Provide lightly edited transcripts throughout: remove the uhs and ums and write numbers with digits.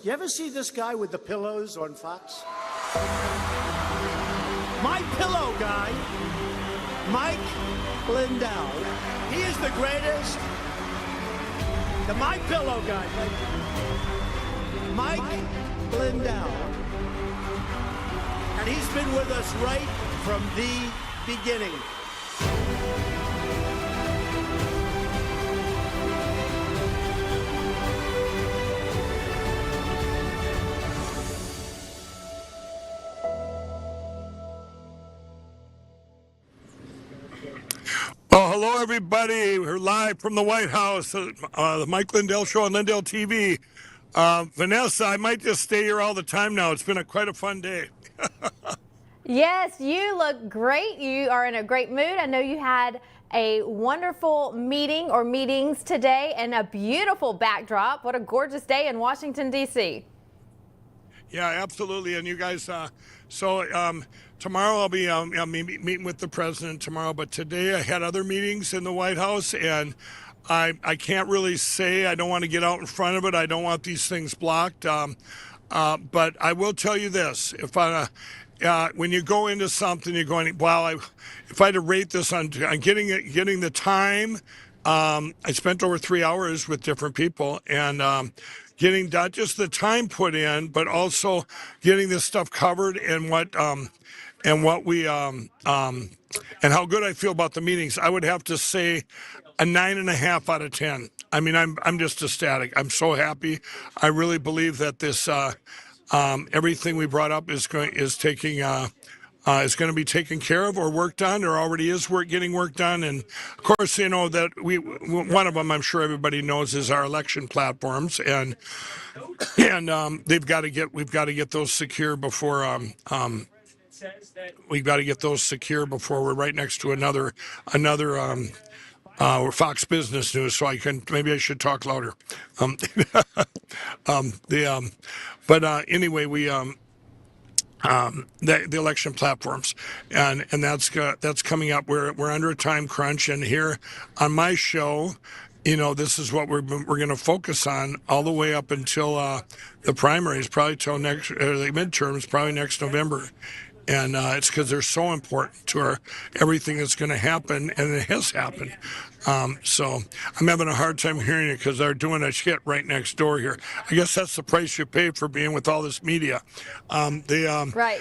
You ever see this guy with the pillows on Fox? My pillow guy, Mike Lindell. He is the greatest. The My Pillow guy, Mike Lindell. And he's been with us right from the beginning. Oh, hello, everybody. We're live from the White House, the Mike Lindell Show on Lindell TV. Vanessa, I might just stay here all the time now. It's been quite a fun day. Yes, you look great. You are in a great mood. I know you had a wonderful meeting or meetings today and a beautiful backdrop. What a gorgeous day in Washington, D.C. Yeah, absolutely. And you guys, tomorrow I'll be meeting with the president tomorrow, but today I had other meetings in the White House, and I can't really say, I don't want to get out in front of it. I don't want these things blocked. But I will tell you this, when you go into something, you're going, wow, if I had to rate this on getting the time, I spent over 3 hours with different people, and getting not just the time put in, but also getting this stuff covered and what we and how good I feel about the meetings. I would have to say a 9.5 out of 10. I mean, I'm just ecstatic. I'm so happy. I really believe that this everything we brought up is going to be taken care of or worked on, or already is getting work done. And of course, you know that one of them, I'm sure everybody knows, is our election platforms, and we've got to get those secure before we've got to get those secure before we're right next to another Fox Business News. So maybe I should talk louder. Anyway, we. The election platforms, and that's coming up. We're under a time crunch, and here on my show, you know, this is what we're going to focus on all the way up until the primaries, probably till the midterms, probably next November. And it's because they're so important to everything that's going to happen, and it has happened. So I'm having a hard time hearing it because they're doing a hit right next door here. I guess that's the price you pay for being with all this media. Right,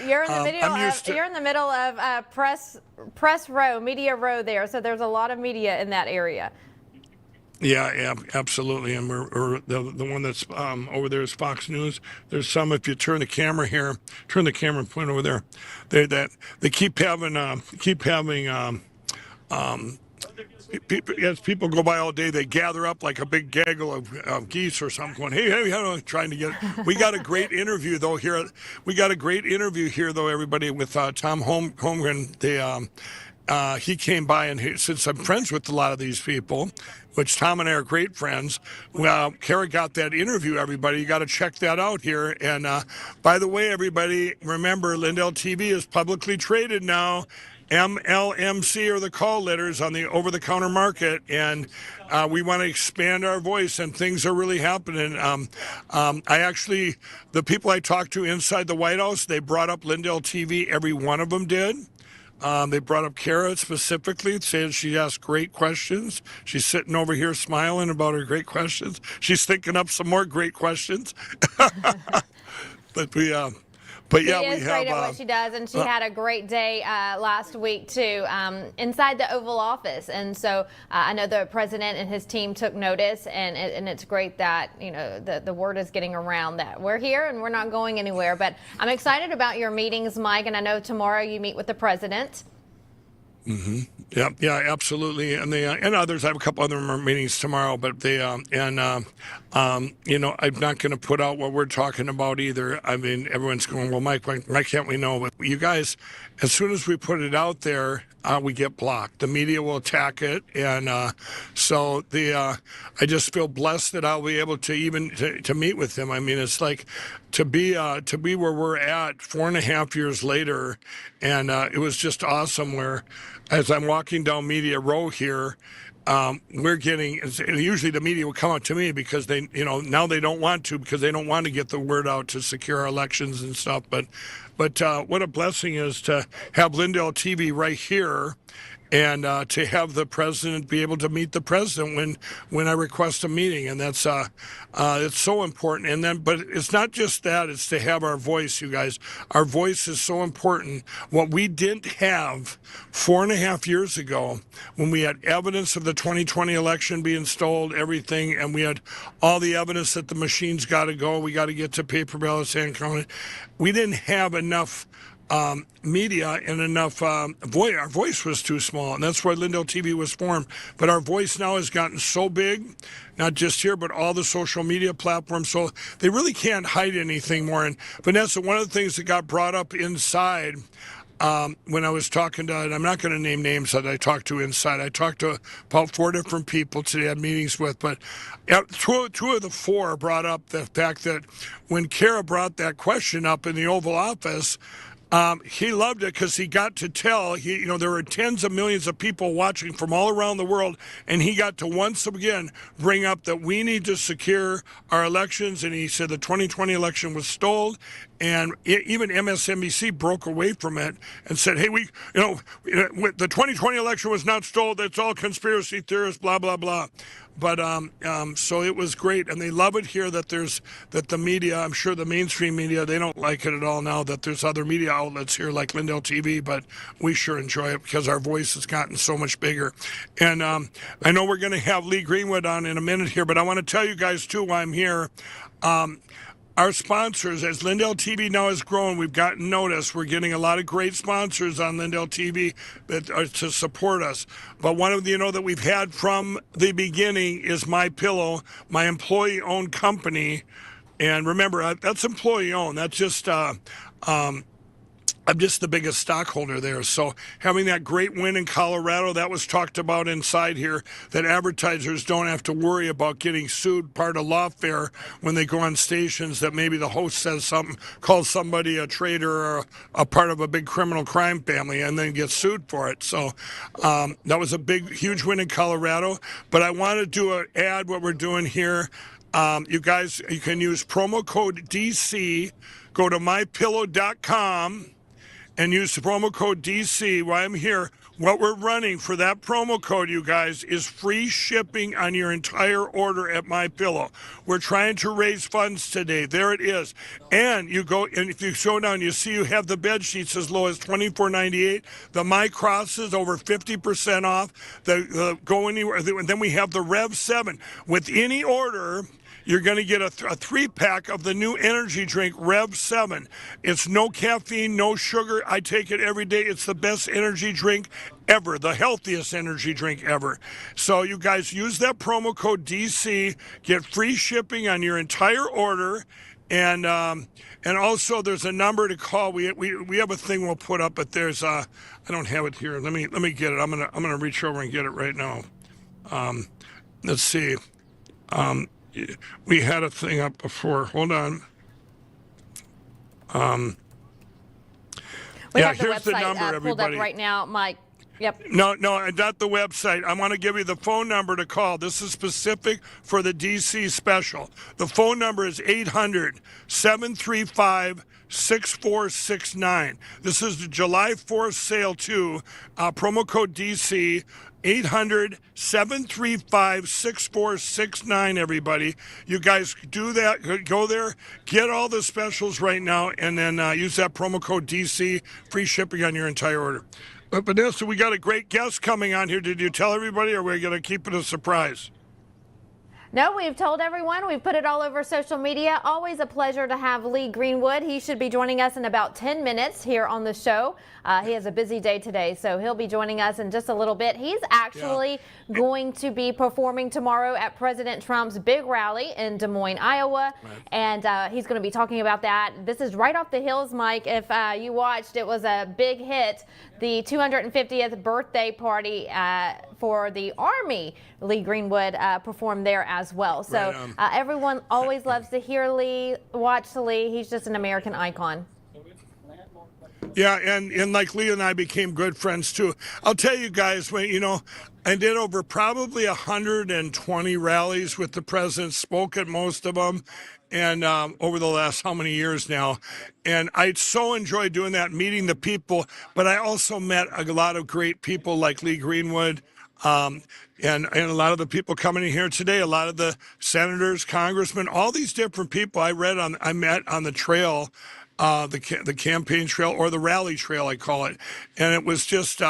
you're in the middle. You're in the middle of press row, media row there. So there's a lot of media in that area. Yeah, absolutely. And we're the one that's over there is Fox News. There's some, if you turn the camera here, turn the camera and point over there. They keep having as people go by all day, they gather up like a big gaggle of geese or something, going, hey, trying to get. We got a great interview though here. Everybody, with Tom Holmgren. He came by, and since I'm friends with a lot of these people, which Tom and I are great friends, Kara got that interview, everybody. You got to check that out here. And by the way, everybody, remember, Lindell TV is publicly traded now. MLMC are the call letters on the over-the-counter market, and we want to expand our voice, and things are really happening. The people I talked to inside the White House, they brought up Lindell TV. Every one of them did. They brought up Kara specifically, saying she asked great questions. She's sitting over here smiling about her great questions. She's thinking up some more great questions. She is great at what she does, and she had a great day last week too, inside the Oval Office. And so I know the president and his team took notice, and it's great that, you know, the word is getting around that we're here and we're not going anywhere. But I'm excited about your meetings, Mike, and I know tomorrow you meet with the president. Mm-hmm. Yeah, absolutely. And and others. I have a couple other meetings tomorrow, but I'm not going to put out what we're talking about either. I mean, everyone's going, well, Mike, why can't we know? But you guys, as soon as we put it out there, we get blocked. The media will attack it, and I just feel blessed that I'll be able to meet with him. I mean, it's like to be where we're at 4.5 years later, and it was just awesome. Where as I'm walking down Media Row here, we're getting, usually the media will come out to me because they, now they don't want to because they don't want to get the word out to secure our elections and stuff. But what a blessing is to have Lindell TV right here, and to have the president be able to meet the president when I request a meeting, and that's it's so important. And then, but it's not just that; it's to have our voice, you guys. Our voice is so important. What we didn't have 4.5 years ago, when we had evidence of the 2020 election being stolen, everything, and we had all the evidence that the machines got to go, we got to get to paper ballots and counted. We didn't have enough media and enough voice. Our voice was too small, and that's why Lindell TV was formed. But our voice now has gotten so big, not just here, but all the social media platforms. So they really can't hide anything more. And Vanessa, one of the things that got brought up inside when I was talking to, and I'm not going to name names that I talked to inside. I talked to about 4 different people today I had meetings with, but two of the 4 brought up the fact that when Kara brought that question up in the Oval Office, he loved it because he got to tell, there were tens of millions of people watching from all around the world, and he got to once again bring up that we need to secure our elections. And he said the 2020 election was stolen, and even MSNBC broke away from it and said, hey, the 2020 election was not stolen. That's all conspiracy theorists, blah, blah, blah. But so it was great, and they love it here that the media, I'm sure the mainstream media, they don't like it at all now that there's other media outlets here like Lindell TV, but we sure enjoy it because our voice has gotten so much bigger. And I know we're going to have Lee Greenwood on in a minute here, but I want to tell you guys too why I'm here. Our sponsors, as Lindell TV now has grown, we've gotten notice. We're getting a lot of great sponsors on Lindell TV that are to support us. But one of the, that we've had from the beginning is My Pillow, my employee-owned company. And remember, that's employee-owned. That's just I'm just the biggest stockholder there. So having that great win in Colorado, that was talked about inside here, that advertisers don't have to worry about getting sued, part of lawfare, when they go on stations that maybe the host says something, calls somebody a traitor or a part of a big criminal crime family, and then gets sued for it. So that was a big, huge win in Colorado. But I want to do an ad, what we're doing here. You guys, you can use promo code DC, go to mypillow.com, and use the promo code DC while I'm here. What we're running for that promo code, you guys, is free shipping on your entire order at My Pillow. We're trying to raise funds today. There it is. And you go, and if you go down, you see you have the bed sheets as low as $24.98. The My Crosses over 50% off. The Go Anywhere. And then we have the Rev 7. With any order, you're going to get a 3-pack of the new energy drink, Rev 7. It's no caffeine, no sugar. I take it every day. It's the best energy drink ever, the healthiest energy drink ever. So you guys use that promo code DC, get free shipping on your entire order. And also there's a number to call. We have a thing we'll put up, but there's I don't have it here. Let me get it. I'm gonna reach over and get it right now. Let's see. We had a thing up before. Hold on. We have here's the number, pulled everybody. up right now, Mike. Yep. No, not the website. I want to give you the phone number to call. This is specific for the DC special. The phone number is 800-735-6469. This is the July 4th sale too. Promo code DC. 800-735-6469, everybody. You guys do that. Go there, get all the specials right now, and then use that promo code DC, free shipping on your entire order. But Vanessa, we got a great guest coming on here. Did you tell everybody, or are we going to keep it a surprise? No, we've told everyone. We've put it all over social media. Always a pleasure to have Lee Greenwood. He should be joining us in about 10 minutes here on the show. He has a busy day today, so he'll be joining us in just a little bit. He's actually going to be performing tomorrow at President Trump's big rally in Des Moines, Iowa, and he's going to be talking about that. This is right off the hills, Mike. If you watched, it was a big hit, the 250th birthday party for the Army. Lee Greenwood performed there as well. So everyone always loves to hear Lee, watch Lee. He's just an American icon. Yeah, and like Lee and I became good friends too. I'll tell you guys, when I did over probably 120 rallies with the president, spoke at most of them, and over the last how many years now, and I so enjoyed doing that, meeting the people. But I also met a lot of great people like Lee Greenwood. And a lot of the people coming in here today, a lot of the senators, congressmen, all these different people I met on the trail, the campaign trail or the rally trail, I call it. And it was just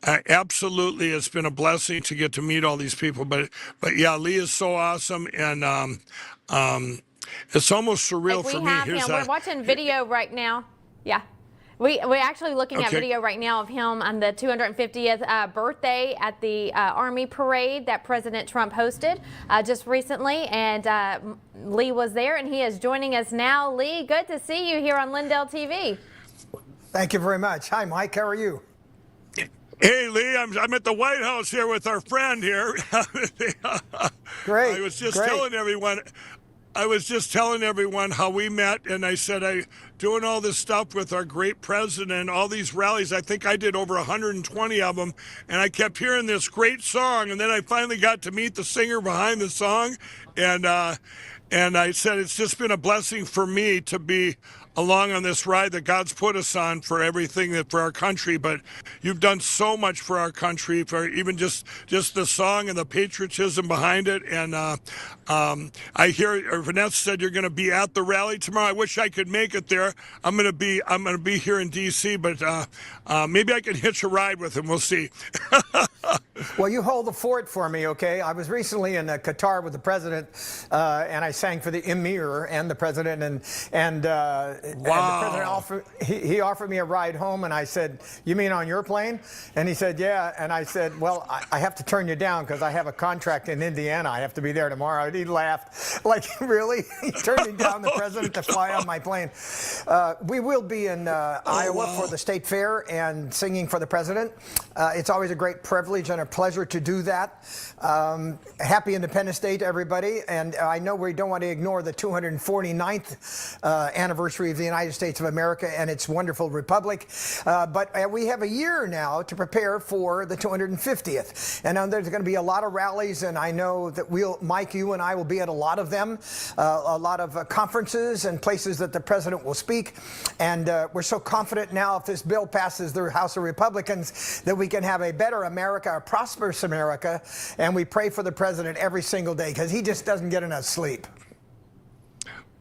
absolutely, it's been a blessing to get to meet all these people. But yeah, Lee is so awesome, and it's almost surreal for me. We're watching video right now. Yeah. We're actually looking at video right now of him on the 250th birthday at the Army parade that President Trump hosted just recently. And Lee was there, and he is joining us now. Lee, good to see you here on Lindell TV. Thank you very much. Hi, Mike. How are you? Hey, Lee, I'm at the White House here with our friend here. Great. I was just telling everyone how we met, and I said doing all this stuff with our great president, all these rallies. I think I did over 120 of them, and I kept hearing this great song, and then I finally got to meet the singer behind the song, and I said it's just been a blessing for me to be along on this ride that God's put us on for everything for our country. But you've done so much for our country, for even just the song and the patriotism behind it. And I hear Vanessa said you're going to be at the rally tomorrow. I wish I could make it there. I'm going to be here in D.C., but maybe I can hitch a ride with him. We'll see. Well, you hold the fort for me, okay? I was recently in Qatar with the president, and I sang for the emir and the president, and the president he offered me a ride home, and I said, "You mean on your plane?" And he said, "Yeah." And I said, "Well, I have to turn you down because I have a contract in Indiana. I have to be there tomorrow." And he laughed, like, "Really?" He turned me down, the president, to fly on my plane. We will be in Iowa for the state fair and singing for the president. It's always a great privilege and a pleasure to do that. Happy Independence Day to everybody. And I know we don't want to ignore the 249th anniversary of the United States of America and its wonderful republic. But we have a year now to prepare for the 250th. And there's going to be a lot of rallies, and I know that Mike, you and I will be at a lot of them, a lot of conferences and places that the president will speak. And we're so confident now, if this bill passes the House of Republicans, that we can have a better America, a prosperous America. And we pray for the president every single day because he just doesn't get enough sleep.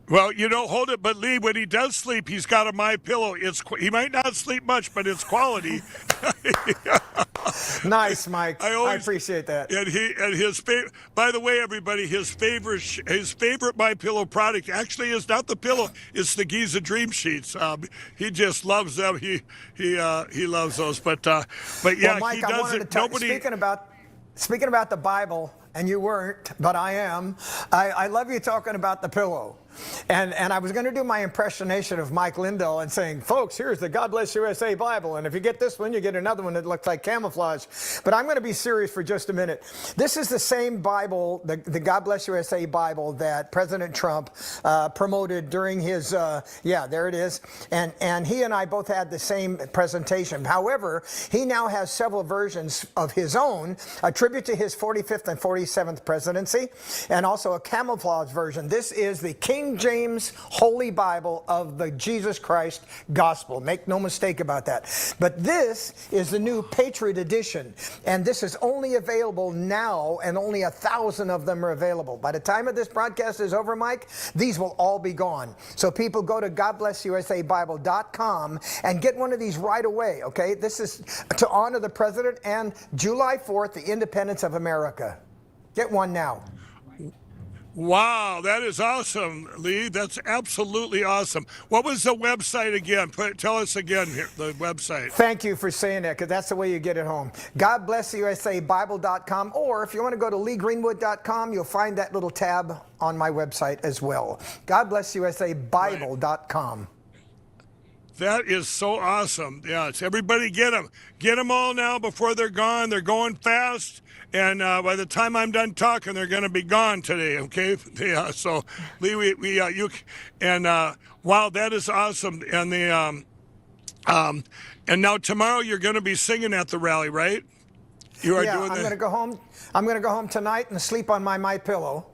Well, hold it. But Lee, when he does sleep, he's got a MyPillow. He might not sleep much, but it's quality. Nice, Mike. I appreciate that. And his favorite. By the way, everybody, his favorite MyPillow product actually is not the pillow; it's the Giza Dream Sheets. He just loves them. He loves those. But yeah, well, Mike, he does I wanted it. to speaking about the Bible, and you weren't, but I am. I love you talking about the pillow. And I was going to do my impersonation of Mike Lindell and saying, "Folks, here's the God Bless USA Bible. And if you get this one, you get another one that looks like camouflage." But I'm going to be serious for just a minute. This is the same Bible, the God Bless USA Bible, that President Trump promoted during his, there it is. And he and I both had the same presentation. However, he now has several versions of his own, a tribute to his 45th and 47th presidency, and also a camouflage version. This is the King James Holy Bible of the Jesus Christ Gospel. Make no mistake about that. But this is the new Patriot Edition, and this is only available now, and only 1,000 of them are available. By the time of this broadcast is over, Mike, these will all be gone. So people go to GodBlessUSABible.com and get one of these right away, okay? This is to honor the president and July 4th, the independence of America. Get one now. Wow, that is awesome, Lee. That's absolutely awesome. What was the website again? Tell us again here, the website. Thank you for saying that, because that's the way you get it home. GodBlessUSABible.com, or if you want to go to LeeGreenwood.com, you'll find that little tab on my website as well. GodBlessUSABible.com. Right. That is so awesome. Yeah, it's everybody get them. Get them all now before they're gone. They're going fast. And by the time I'm done talking, they're going to be gone today, okay? Yeah, so, Lee, wow, that is awesome. And And now tomorrow you're going to be singing at the rally, right? You are doing I'm going to go home. I'm going to go home tonight and sleep on my pillow.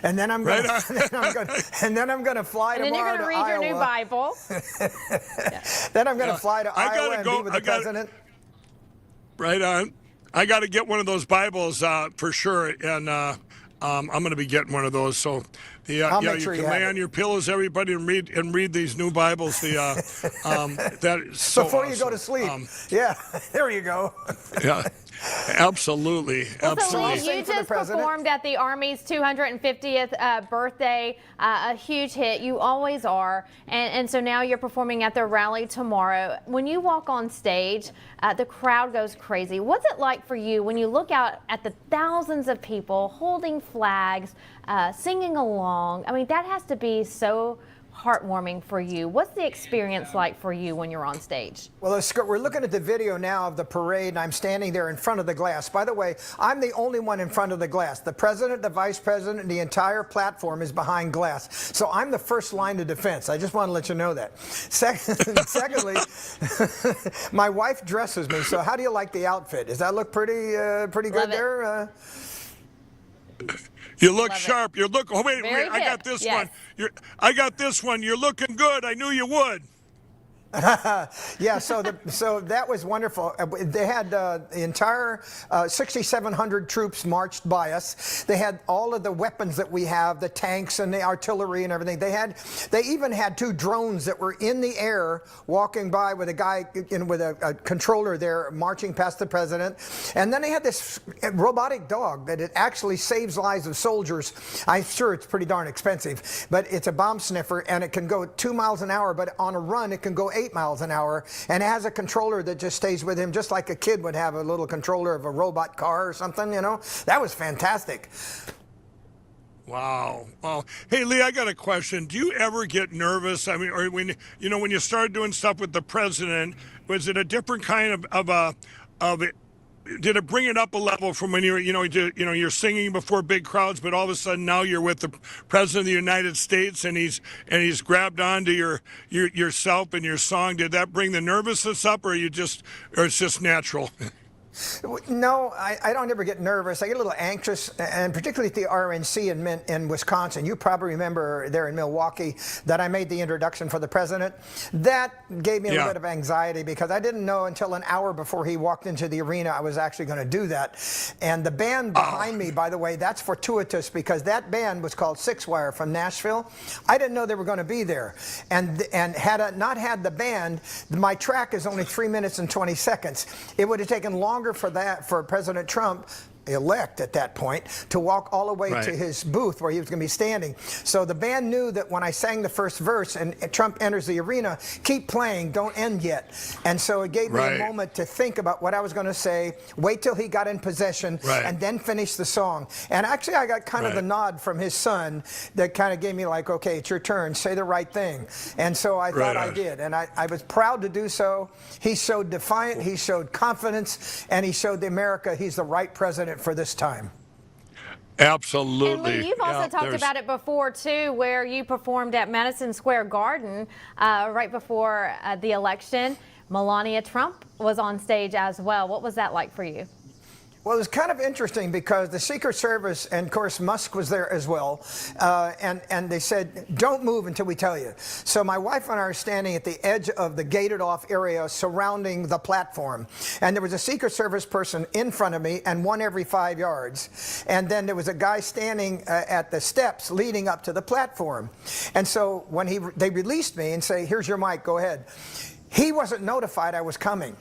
And then I'm going and then I'm going to fly and tomorrow to Iowa. And then you're going to read your new Bible. Then I'm going to fly to Iowa and be with the president. Right on. I got to get one of those Bibles for sure, and I'm going to be getting one of those. So, you can lay on your pillows, everybody, and read these new Bibles. That is so before awesome. you go to sleep. There you go. Yeah. Absolutely. Well, Absolutely. So Lee, you just performed at the Army's 250th birthday, a huge hit. You always are. And so now you're performing at the rally tomorrow. When you walk on stage, the crowd goes crazy. What's it like for you when you look out at the thousands of people holding flags, singing along? I mean, that has to be so heartwarming for you. What's the experience like for you when you're on stage? Well, we're looking at the video now of the parade, and I'm standing there in front of the glass. By the way, I'm the only one in front of the glass. The president, the vice president, and the entire platform is behind glass. So I'm the first line of defense. I just want to let you know that. Secondly, my wife dresses me. So how do you like the outfit? Does that look pretty good there? You look sharp. You look. Oh, wait. Very I got hip. this Yes. one. I got this one. You're looking good. I knew you would. Yeah, so that was wonderful. They had the entire 6,700 troops marched by us. They had all of the weapons that we have, the tanks and the artillery and everything. They even had 2 drones that were in the air walking by with a guy with a controller there marching past the president. And then they had this robotic dog that it actually saves lives of soldiers. I'm sure it's pretty darn expensive, but it's a bomb sniffer and it can go 2 miles an hour, but on a run it can go 8 miles an hour, and it has a controller that just stays with him, just like a kid would have a little controller of a robot car or something, That was fantastic. Wow. Well, hey, Lee, I got a question. Do you ever get nervous? I mean, or when you started doing stuff with the president, was it a different kind of did it bring it up a level from when you're singing before big crowds, but all of a sudden now you're with the president of the United States and he's grabbed onto yourself and your song? Did that bring the nervousness up, or it's just natural? No, I don't ever get nervous. I get a little anxious, and particularly at the RNC in Wisconsin. You probably remember there in Milwaukee that I made the introduction for the president. That gave me a little bit of anxiety because I didn't know until an hour before he walked into the arena I was actually going to do that. And the band behind me, by the way, that's fortuitous because that band was called Six Wire from Nashville. I didn't know they were going to be there. And had I not had the band, my track is only 3 minutes and 20 seconds. It would have taken longer for President Trump, elect at that point, to walk all the way to his booth where he was going to be standing. So the band knew that when I sang the first verse and Trump enters the arena, keep playing, don't end yet. And so it gave me a moment to think about what I was going to say, wait till he got in possession, and then finish the song. And actually I got kind of the nod from his son that kind of gave me like, okay, it's your turn, say the right thing. And so I thought I did. And I was proud to do so. He showed defiant, he showed confidence, and he showed America he's the right president for this time. Absolutely. And Lee, you've also talked about it before too, where you performed at Madison Square Garden right before the election. Melania Trump was on stage as well. What was that like for you? Well, it was kind of interesting because the Secret Service, and of course Musk was there as well, and they said, don't move until we tell you. So my wife and I are standing at the edge of the gated off area surrounding the platform. And there was a Secret Service person in front of me and one every 5 yards. And then there was a guy standing at the steps leading up to the platform. And so when they released me and say, here's your mic, go ahead. He wasn't notified I was coming.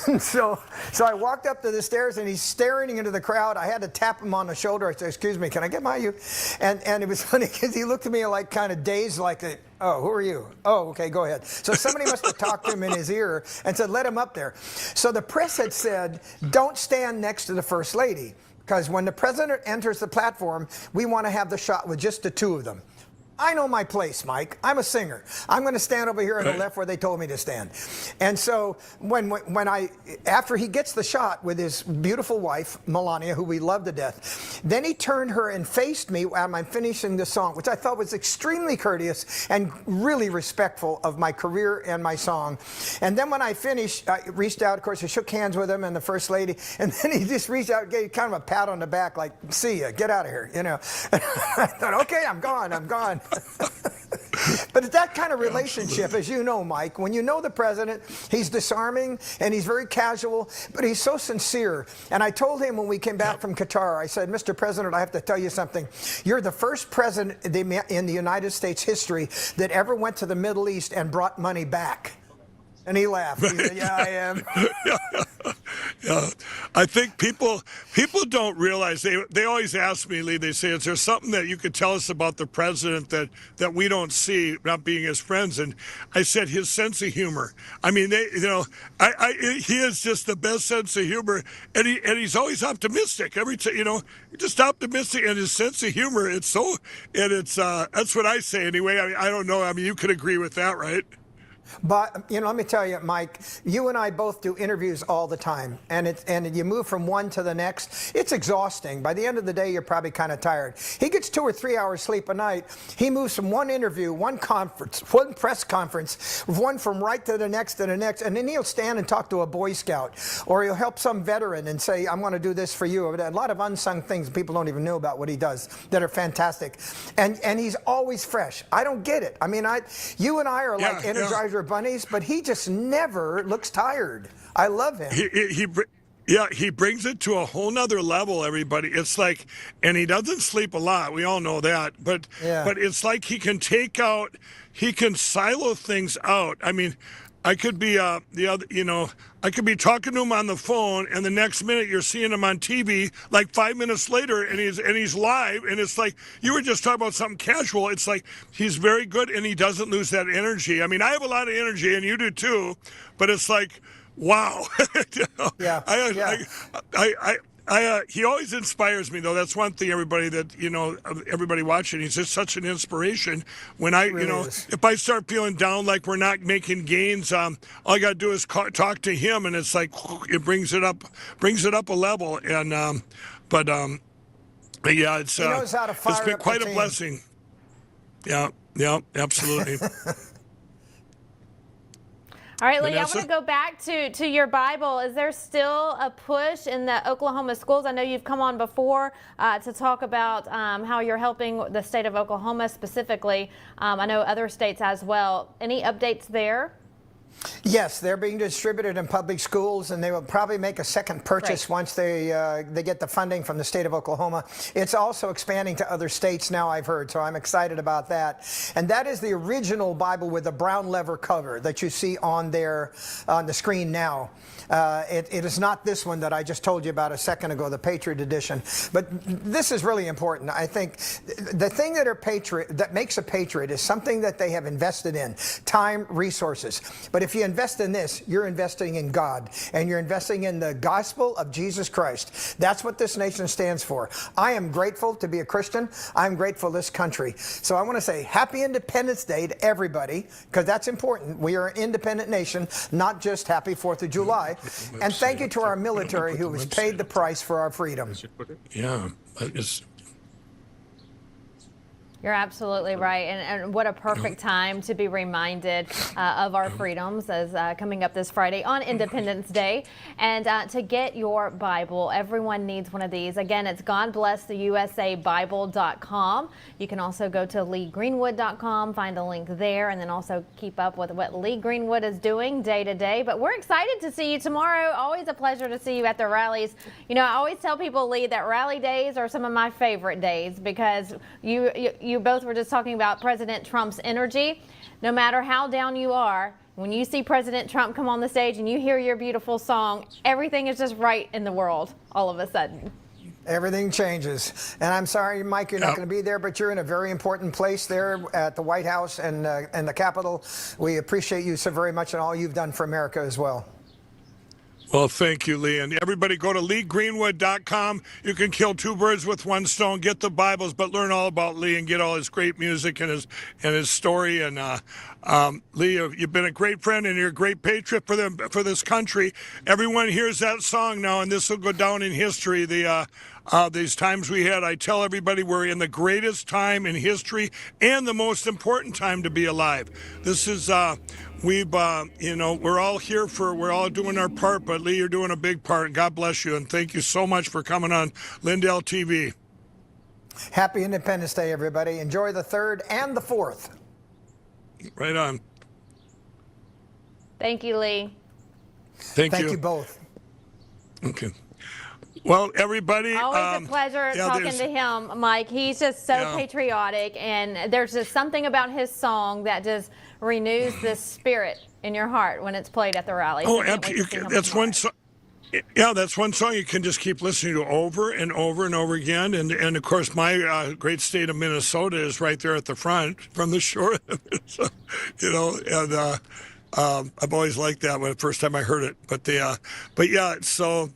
And so I walked up to the stairs and he's staring into the crowd. I had to tap him on the shoulder. I said, excuse me, can I get you? And it was funny because he looked at me like kind of dazed, like, oh, who are you? Oh, okay, go ahead. So somebody must have talked to him in his ear and said, let him up there. So the press had said, don't stand next to the First Lady, because when the president enters the platform, we want to have the shot with just the 2 of them. I know my place, Mike. I'm a singer. I'm going to stand over here on the left where they told me to stand. And so after he gets the shot with his beautiful wife, Melania, who we love to death, then he turned her and faced me while I'm finishing the song, which I thought was extremely courteous and really respectful of my career and my song. And then when I finished, I reached out, of course, I shook hands with him and the First Lady, and then he just reached out and gave kind of a pat on the back, like, see ya, get out of here, you know. I thought, okay, I'm gone. But it's that kind of relationship, as you know, Mike, when you know the president, he's disarming and he's very casual, but he's so sincere. And I told him when we came back from Qatar, I said, Mr. President, I have to tell you something. You're the first president in the United States history that ever went to the Middle East and brought money back. And he laughed. He said, yeah, I am. Yeah. I think people don't realize, they always ask me, Lee, they say, is there something that you could tell us about the president that we don't see, not being his friends? And I said, his sense of humor. I mean, he has just the best sense of humor, and he's always optimistic. Every time, just optimistic, and his sense of humor, that's what I say anyway. I mean, I don't know. I mean, you could agree with that, right? But, let me tell you, Mike, you and I both do interviews all the time, and you move from one to the next. It's exhausting. By the end of the day, you're probably kind of tired. He gets 2 or 3 hours sleep a night. He moves from one interview, one conference, one press conference, one from right to the next, and then he'll stand and talk to a Boy Scout, or he'll help some veteran and say, I'm going to do this for you. A lot of unsung things people don't even know about what he does that are fantastic. And he's always fresh. I don't get it. I mean, you and I are like Energizer bunnies, but he just never looks tired. I love him. He brings it to a whole nother level, everybody. It's like, and he doesn't sleep a lot. We all know that. But it's like he can silo things out. I mean, I could be I could be talking to him on the phone, and the next minute you're seeing him on TV, like 5 minutes later, and he's live, and it's like you were just talking about something casual. It's like he's very good, and he doesn't lose that energy. I mean, I have a lot of energy, and you do too, but it's like, wow. He always inspires me, though. That's one thing, everybody everybody watching. He's just such an inspiration. When if I start feeling down, like we're not making gains, all I got to do is talk to him, and it's like it brings it up a level. And it's he knows how to fire it's been up quite the a team. blessing. Yeah, absolutely. All right, Lee, Vanessa? I want to go back to your Bible. Is there still a push in the Oklahoma schools? I know you've come on before to talk about how you're helping the state of Oklahoma specifically. I know other states as well. Any updates there? Yes, they're being distributed in public schools, and they will probably make a second purchase once they get the funding from the state of Oklahoma. It's also expanding to other states now, I've heard, so I'm excited about that. And that is the original Bible with the brown leather cover that you see on the screen now. It is not this one that I just told you about a second ago, the Patriot Edition. But this is really important. I think the thing that makes a patriot is something that they have invested in, time, resources. But if you invest in this, you're investing in God, and you're investing in the gospel of Jesus Christ. That's what this nation stands for. I am grateful to be a Christian. I'm grateful for this country. So I want to say Happy Independence Day to everybody, because that's important. We are an independent nation, not just Happy 4th of July. And thank you to our military who has paid the price for our freedom. Yeah. You're absolutely right, and what a perfect time to be reminded of our freedoms as coming up this Friday on Independence Day. And to get your Bible, everyone needs one of these. Again, it's GodBlessTheUSABible.com. You can also go to LeeGreenwood.com, find a link there, and then also keep up with what Lee Greenwood is doing day to day. But we're excited to see you tomorrow. Always a pleasure to see you at the rallies. I always tell people, Lee, that rally days are some of my favorite days because you both were just talking about President Trump's energy. No matter how down you are, when you see President Trump come on the stage and you hear your beautiful song, everything is just right in the world all of a sudden. Everything changes. And I'm sorry, Mike, you're not going to be there, but you're in a very important place there at the White House and the Capitol. We appreciate you so very much and all you've done for America as well. Well, thank you, Lee. And everybody go to leegreenwood.com. You can kill two birds with one stone, get the Bibles, but learn all about Lee and get all his great music and his story. And Lee, you've been a great friend and you're a great patriot for this country. Everyone hears that song now, and this will go down in history. These times we had, I tell everybody we're in the greatest time in history and the most important time to be alive. This is, we're all here we're all doing our part, but Lee, you're doing a big part, and God bless you, and thank you so much for coming on Lindell TV. Happy Independence Day, everybody. Enjoy the 3rd and the 4th. Right on. Thank you, Lee. Thank you. Thank you both. Okay. Well, everybody. Always a pleasure talking to him, Mike. He's just so patriotic, and there's just something about his song that just renews the spirit in your heart when it's played at the rally. Oh, that's one song. Yeah, that's one song you can just keep listening to over and over and over again. And of course, my great state of Minnesota is right there at the front from the shore. So, and I've always liked that when the first time I heard it. But yeah, so.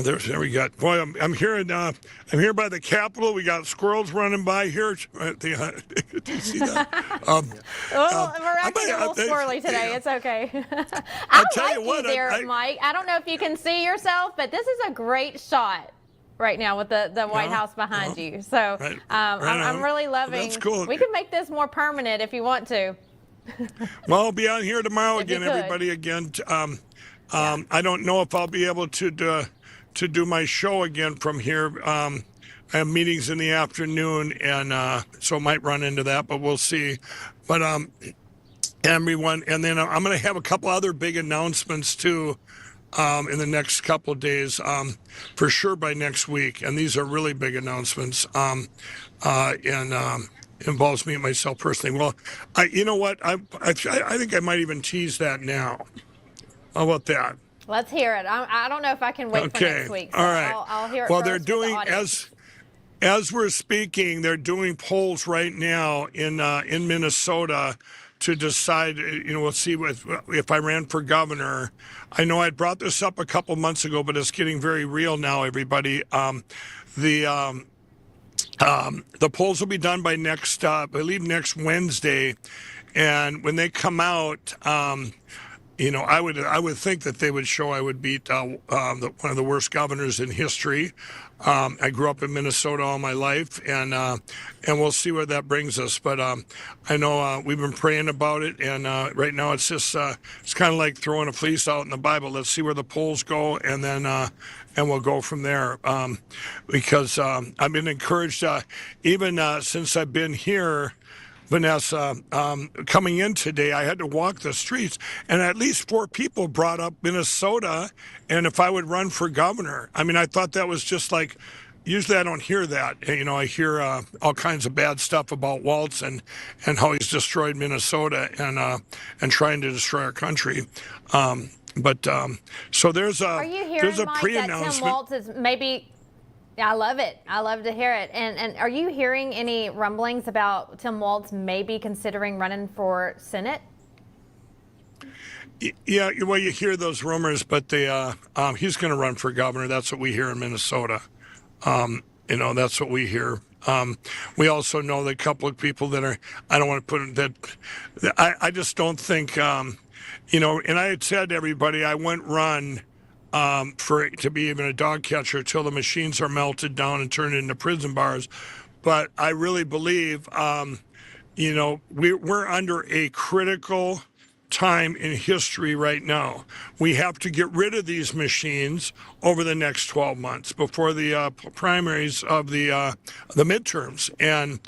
There we got. Boy, I'm hearing. I'm here by the Capitol. We got squirrels running by here. Do you see that? We're acting a little squirrely today. It's okay. I'll tell you what, Mike. I don't know if you can see yourself, but this is a great shot right now with the White House behind you. So I'm really loving. That's cool. We can make this more permanent if you want to. Well, I'll be on here tomorrow again, everybody. Again. I don't know if I'll be able to do my show again from here. I have meetings in the afternoon, and so I might run into that, but we'll see. But everyone, and then I'm going to have a couple other big announcements too in the next couple of days, for sure by next week. And these are really big announcements, and involves me and myself personally. Well, you know what? I think I might even tease that now. How about that? Let's hear it. I don't know if I can wait for next week. So all right. I'll hear it. Well, first they're doing as we're speaking. They're doing polls right now in Minnesota to decide. We'll see if I ran for governor. I know I brought this up a couple months ago, but it's getting very real now. Everybody, the polls will be done by I believe next Wednesday, and when they come out. I would think that they would show I would beat one of the worst governors in history. I grew up in Minnesota all my life, and we'll see where that brings us. But I know we've been praying about it, and right now it's just it's kind of like throwing a fleece out in the Bible. Let's see where the polls go, and then and we'll go from there. Because I've been encouraged, even since I've been here. Vanessa, coming in today, I had to walk the streets, and at least 4 people brought up Minnesota and if I would run for governor. I mean, I thought that was just like, usually I don't hear that. I hear all kinds of bad stuff about Waltz and how he's destroyed Minnesota and trying to destroy our country. So there's a Are you hearing, Mike, pre-announcement. that Tim Waltz is maybe? Yeah, I love it. I love to hear it. And are you hearing any rumblings about Tim Waltz maybe considering running for Senate? Yeah, well, you hear those rumors, but he's going to run for governor. That's what we hear in Minnesota. That's what we hear. We also know that a couple of people that are, I don't want to put that, I just don't think, and I had said to everybody, I wouldn't run to be even a dog catcher till the machines are melted down and turned into prison bars. But I really believe, we're under a critical time in history right now. We have to get rid of these machines over the next 12 months before the primaries of the midterms. And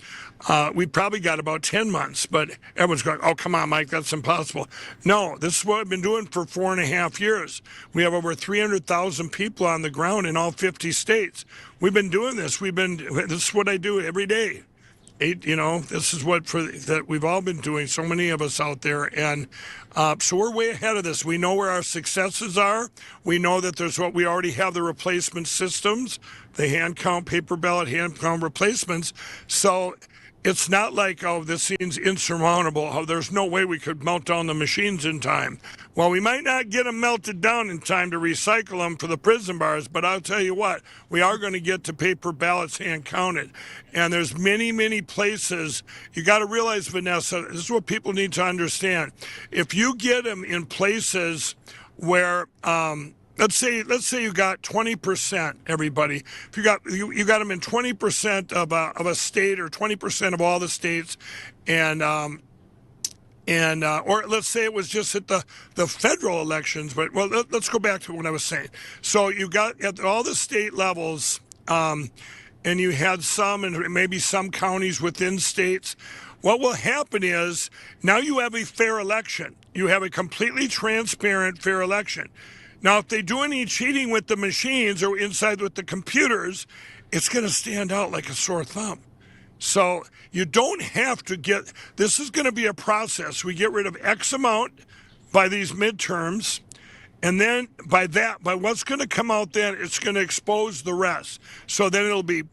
we probably got about 10 months, but everyone's going, oh, come on, Mike, that's impossible. No, this is what I've been doing for 4.5 years. We have over 300,000 people on the ground in all 50 states. We've been doing this. This is what I do every day. This is that we've all been doing, so many of us out there. And so we're way ahead of this. We know where our successes are. We know that we already have the replacement systems, the hand count, paper ballot, hand count replacements. So it's not like, oh, this seems insurmountable. Oh, there's no way we could melt down the machines in time. Well, we might not get them melted down in time to recycle them for the prison bars, but I'll tell you what, we are going to get to paper ballots hand counted. And there's many, many places. You got to realize, Vanessa, this is what people need to understand. If you get them in places where, let's say you got 20%, everybody. If you got them in 20% of a state or 20% of all the states, and or let's say it was just at the federal elections. But well, let's go back to what I was saying. So you got at all the state levels, and you had some and maybe some counties within states. What will happen is now you have a fair election. You have a completely transparent, fair election. Now, if they do any cheating with the machines or inside with the computers, it's going to stand out like a sore thumb. So you don't have to get, this is going to be a process. We get rid of X amount by these midterms, and then by what's going to come out then, it's going to expose the rest. So then it'll be,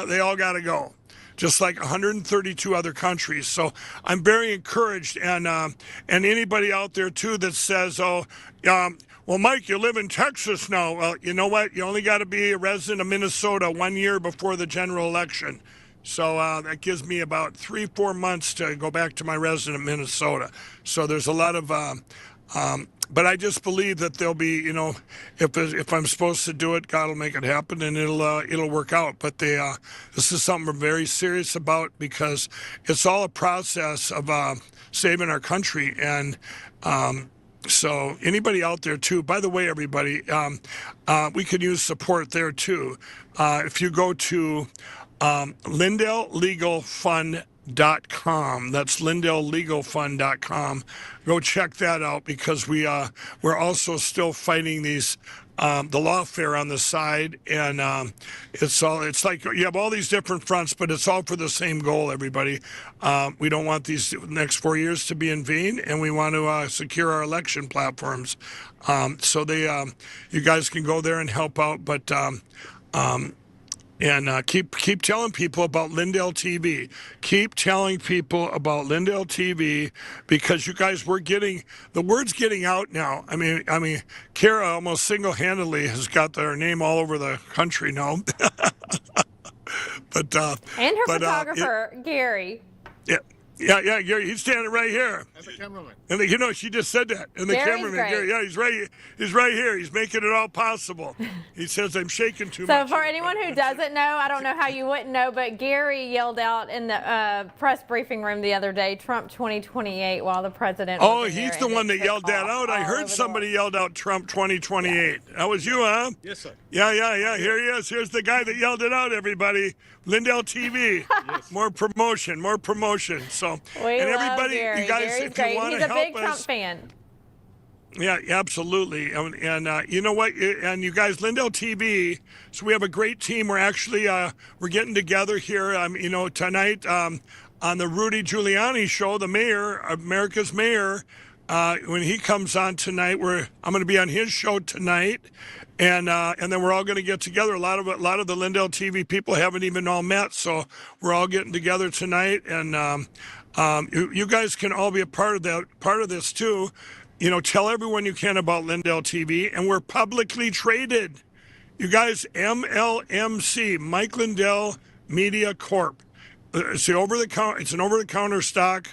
they all got to go, just like 132 other countries. So I'm very encouraged, and anybody out there too that says, well, Mike, you live in Texas now. Well, you know what? You only got to be a resident of Minnesota 1 year before the general election. So that gives me about 3-4 months to go back to my resident Minnesota. So there's a lot of, but I just believe that there'll be, if I'm supposed to do it, God will make it happen, and it'll work out. But this is something we're very serious about, because it's all a process of saving our country. And so anybody out there too, by the way, everybody, we could use support there too. If you go to LindellLegalFund.com, that's LindellLegalFund.com, go check that out, because we're also still fighting these the lawfare on the side, and it's like you have all these different fronts, but it's all for the same goal, everybody. We don't want these next 4 years to be in vain, and we want to secure our election platforms. So you guys can go there and help out, but keep telling people about Lindell TV. Keep telling people about Lindell TV, because you guys, the word's getting out now. I mean, Kara almost single-handedly has got their name all over the country now. But and her photographer, Gary. Yeah, Gary, he's standing right here. And the cameraman. And she just said that. And the Gary's cameraman, great. Gary, he's right here. He's making it all possible. He says, I'm shaking too So much. for anyone who doesn't know, I don't know how you wouldn't know, but Gary yelled out in the press briefing room the other day, Trump 2028, while the president was in there, he's the and one it that took yelled that off out. I all heard over the somebody world. yelled out Trump 2028. That was you, huh? Yes, sir. Yeah. Here he is. Here's the guy that yelled it out, everybody. Lindell TV. Yes. More promotion. So, We and love everybody, Gary. you guys, Gary's if you great. want He's to a help big Trump us. fan. Yeah, absolutely. And you know what? And you guys, Lindell TV. So we have a great team. We're actually we're getting together here. Tonight on the Rudy Giuliani show, the mayor, America's mayor. When he comes on tonight, I'm going to be on his show tonight, and then we're all going to get together. A lot of the Lindell TV people haven't even all met, so we're all getting together tonight, and you guys can all be a part of this too. Tell everyone you can about Lindell TV, and we're publicly traded. You guys, MLMC, Mike Lindell Media Corp. It's an over-the-counter stock.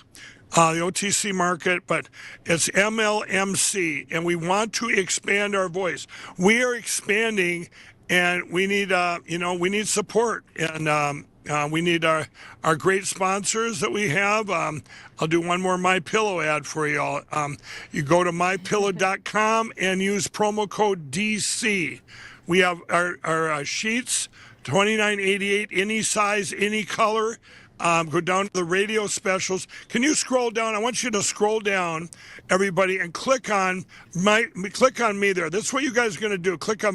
The OTC market, but it's MLMC, and we want to expand our voice. We are expanding, and we need, we need support, and we need our great sponsors that we have. I'll do one more MyPillow ad for you all. You go to mypillow.com and use promo code DC. We have our sheets, $29.88, any size, any color. Go down to the radio specials. Can you scroll down? I want you to scroll down, everybody, and click on me there. That's what you guys are going to do. Click on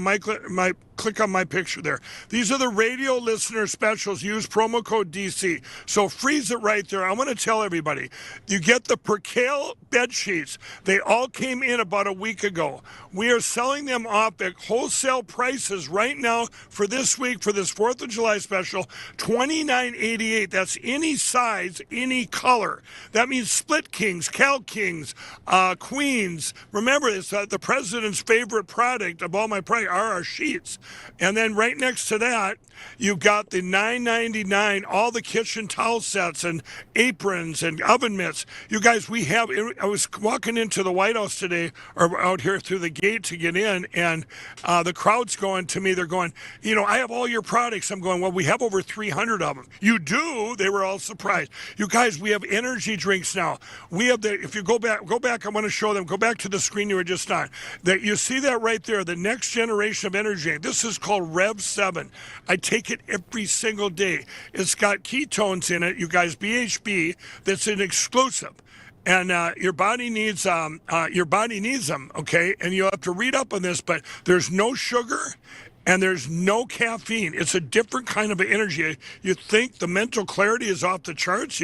click on my picture there. These are the radio listener specials. Use promo code DC. So freeze it right there. I want to tell everybody, you get the Percale bed sheets. They all came in about a week ago. We are selling them off at wholesale prices right now for this week, for this 4th of July special, $29.88. That's any size, any color. That means split kings, Cal Kings, queens. Remember, it's the president's favorite product of all my products are our sheets. And then right next to that, you've got the $9.99, all the kitchen towel sets and aprons and oven mitts. You guys, I was walking into the White House today, or out here through the gate to get in, and the crowd's going to me. They're going, I have all your products. I'm going, well, we have over 300 of them. You do? They were all surprised. You guys, we have energy drinks now. We have if you go back, I want to show them. Go back to the screen you were just on. That you see that right there, the next generation of energy. This is called Rev 7. I take it every single day. It's got ketones in it, you guys, BHB. That's an exclusive. And your body needs them, okay? And you have to read up on this, but there's no sugar and there's no caffeine. It's a different kind of energy. You think the mental clarity is off the charts.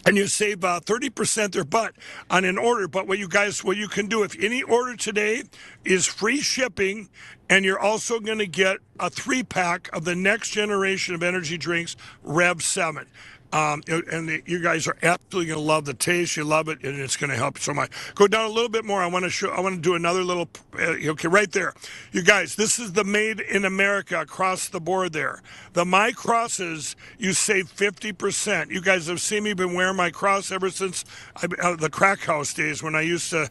And you save 30% there, but on an order. But what you can do, if any order today is free shipping, and you're also going to get a 3-pack of the next generation of energy drinks, Rev 7. You guys are absolutely going to love the taste. You love it, and it's going to help you so much. Go down a little bit more. I want to do another little. Okay, right there, you guys. This is the Made in America across the board. There, the My Crosses. You save 50%. You guys have seen me been wearing my cross ever since the crack house days when I used to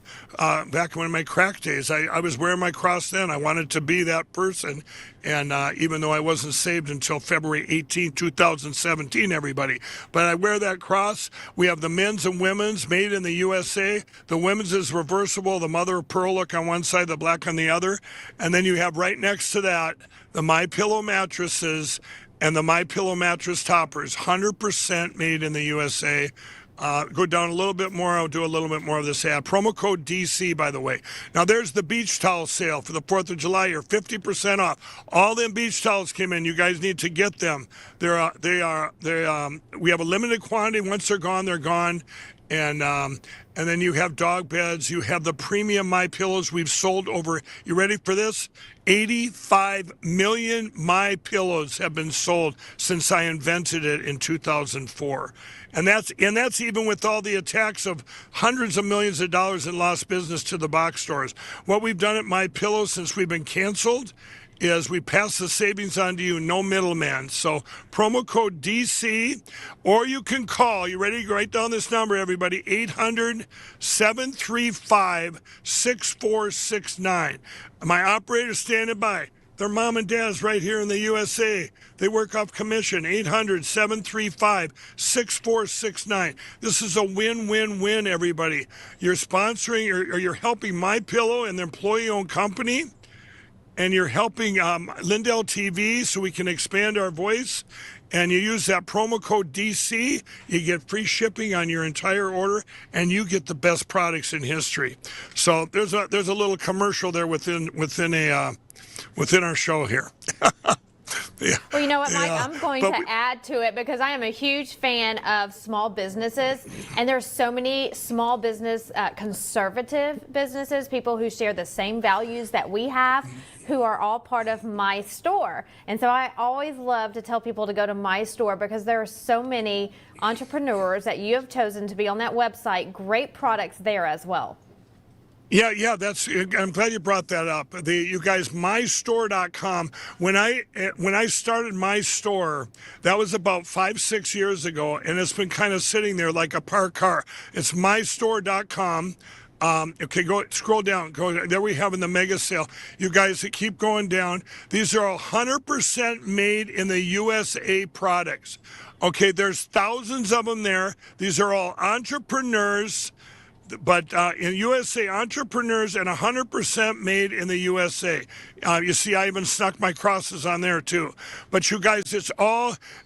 back in my crack days. I was wearing my cross then. I wanted to be that person. And even though I wasn't saved until February 18, 2017, everybody. But I wear that cross. We have the men's and women's made in the USA. The women's is reversible, the mother of pearl look on one side, the black on the other. And then you have right next to that the MyPillow mattresses and the MyPillow mattress toppers, 100% made in the USA. Go down a little bit more. I'll do a little bit more of this ad. Promo code DC, by the way. Now, there's the beach towel sale for the 4th of July. You're 50% off. All them beach towels came in. You guys need to get them. We have a limited quantity. Once they're gone, they're gone. And then you have dog beds. You have the premium My Pillows. We've sold over, you ready for this? 85 million My Pillows have been sold since I invented it in 2004. And that's even with all the attacks of hundreds of millions of dollars in lost business to the box stores. What we've done at My Pillow since we've been canceled is we pass the savings on to you, no middleman. So promo code DC, or you can call, you ready to write down this number, everybody, 800-735-6469. My operator's standing by. Their mom and dad's right here in the USA. They work off commission, 800-735-6469. This is a win-win-win, everybody. You're sponsoring or you're helping MyPillow and their employee-owned company, and you're helping Lindell TV so we can expand our voice. And you use that promo code DC, you get free shipping on your entire order, and you get the best products in history. So there's a little commercial there within our show here. Yeah. Well, you know what, Mike? I'm going to add to it because I am a huge fan of small businesses, and there's so many small business, conservative businesses, people who share the same values that we have, who are all part of My Store. And so I always love to tell people to go to My Store because there are so many entrepreneurs that you have chosen to be on that website. Great products there as well. Yeah, I'm glad you brought that up. You guys, mystore.com. When I started My Store, that was about 5-6 years ago, and it's been kind of sitting there like a parked car. It's mystore.com. Okay, scroll down. There we have in the mega sale. You guys keep going down. These are 100% made in the USA products. Okay, there's thousands of them there. These are all entrepreneurs. But in USA, entrepreneurs and 100% made in the USA. You see, I even snuck my crosses on there too. But you guys,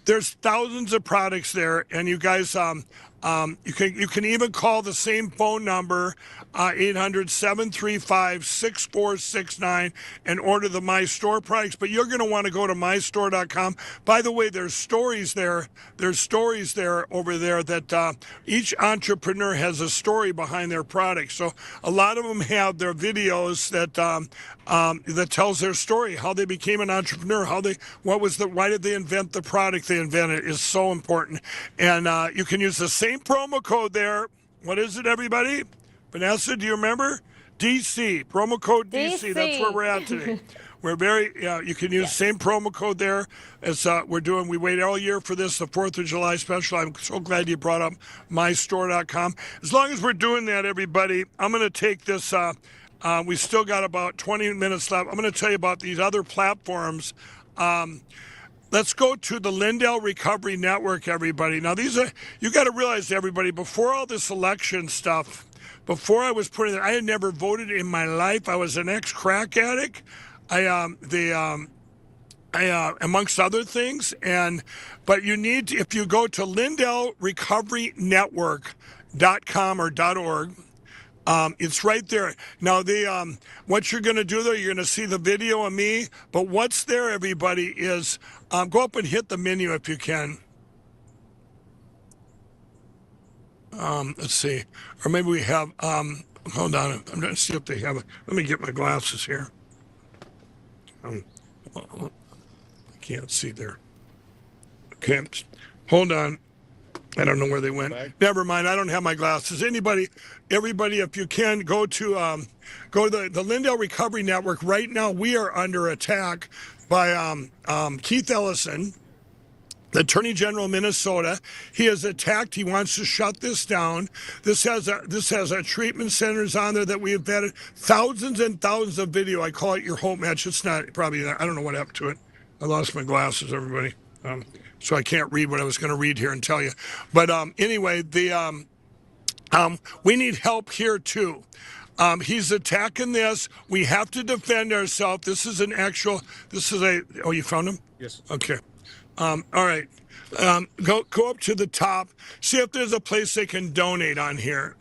there's thousands of products there, and you guys, You can even call the same phone number, 800-735-6469, and order the My Store products. But you're going to want to go to mystore.com. By the way, there's stories there. There's stories there over there that each entrepreneur has a story behind their product. So a lot of them have their videos that that tells their story, how they became an entrepreneur, why did they invent the product they invented is so important. And you can use the same promo code there. What is it, everybody? Vanessa, do you remember? DC, promo code DC. That's where we're at today. We're you can use the same promo code there as we're doing. We wait all year for this, the 4th of July special. I'm so glad you brought up mystore.com. As long as we're doing that, everybody, I'm going to take this. We still got about 20 minutes left. I'm going to tell you about these other platforms. Let's go to the Lindell Recovery Network, everybody. Now, you got to realize, everybody, before all this election stuff, before I was putting it, I had never voted in my life. I was an ex-crack addict. Amongst other things. But you need to, if you go to LindellRecoveryNetwork.com or .org, it's right there. Now, what you're going to do there, you're going to see the video of me. But what's there, everybody, is go up and hit the menu if you can. Let's see. Or maybe we have, hold on. I'm going to see if they have it. Let me get my glasses here. I can't see there. Okay. Hold on. I don't know where they went. Never mind. I don't have my glasses. Everybody, if you can, go to the Lindell Recovery Network. Right now, we are under attack by Keith Ellison, the Attorney General of Minnesota. He is attacked. He wants to shut this down. This has a treatment centers on there that we have vetted, thousands and thousands of video. I call it your hope match. It's not probably. I don't know what happened to it. I lost my glasses, everybody. So I can't read what I was going to read here and tell you. But anyway, we need help here too. He's attacking this. We have to defend ourselves. Oh, you found him? Yes. Okay. All right. Go up to the top. See if there's a place they can donate on here.